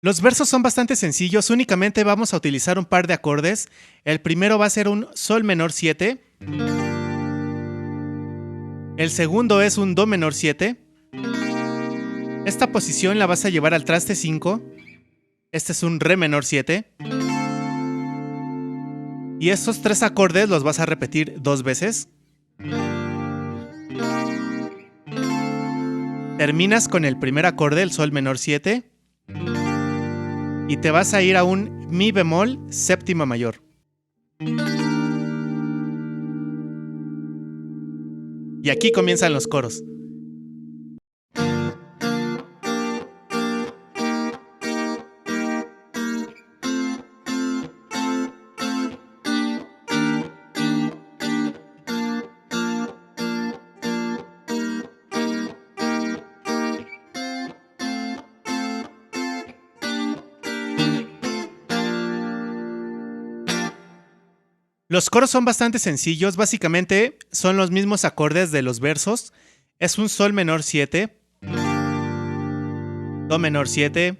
Los versos son bastante sencillos, únicamente vamos a utilizar un par de acordes. El primero va a ser un sol menor 7. El segundo es un do menor 7. Esta posición la vas a llevar al traste 5. Este es un re menor 7. Y estos tres acordes los vas a repetir 2 veces. Terminas con el primer acorde, el sol menor 7. Y te vas a ir a un mi bemol séptima mayor. Y aquí comienzan los coros. Los coros son bastante sencillos, básicamente son los mismos acordes de los versos. Es un sol menor 7, do menor 7,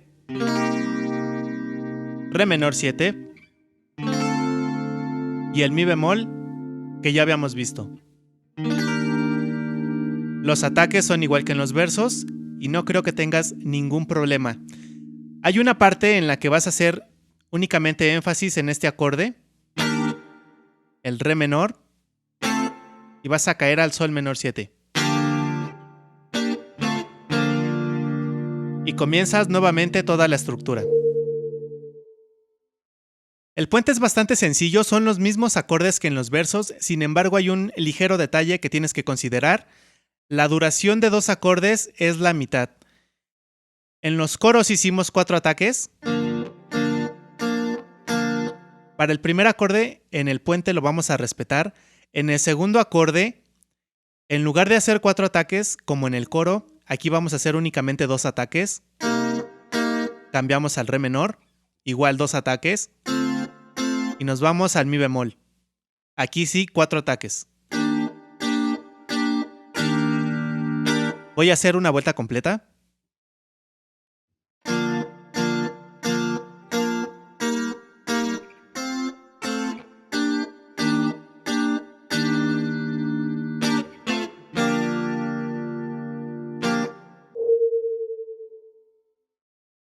re menor 7 y el mi bemol que ya habíamos visto. Los ataques son igual que en los versos y no creo que tengas ningún problema. Hay una parte en la que vas a hacer únicamente énfasis en este acorde, el re menor, y vas a caer al sol menor 7. Y comienzas nuevamente toda la estructura. El puente es bastante sencillo, son los mismos acordes que en los versos, sin embargo hay un ligero detalle que tienes que considerar. La duración de 2 acordes es la mitad. En los coros hicimos 4 ataques. Para el primer acorde, en el puente lo vamos a respetar. En el segundo acorde, en lugar de hacer 4 ataques, como en el coro, aquí vamos a hacer únicamente 2 ataques. Cambiamos al re menor, igual 2 ataques. Y nos vamos al mi bemol. Aquí sí, 4 ataques. Voy a hacer una vuelta completa.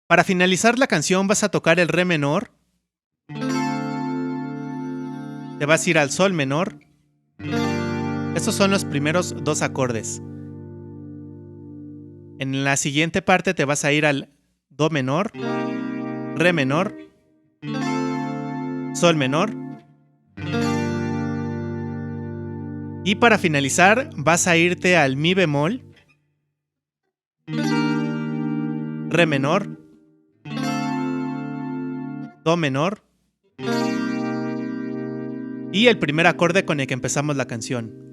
Para finalizar la canción vas a tocar el re menor. Te vas a ir al sol menor. Estos son los primeros 2 acordes. En la siguiente parte te vas a ir al do menor, re menor, sol menor. Y para finalizar vas a irte al mi bemol, re menor, do menor y el primer acorde con el que empezamos la canción.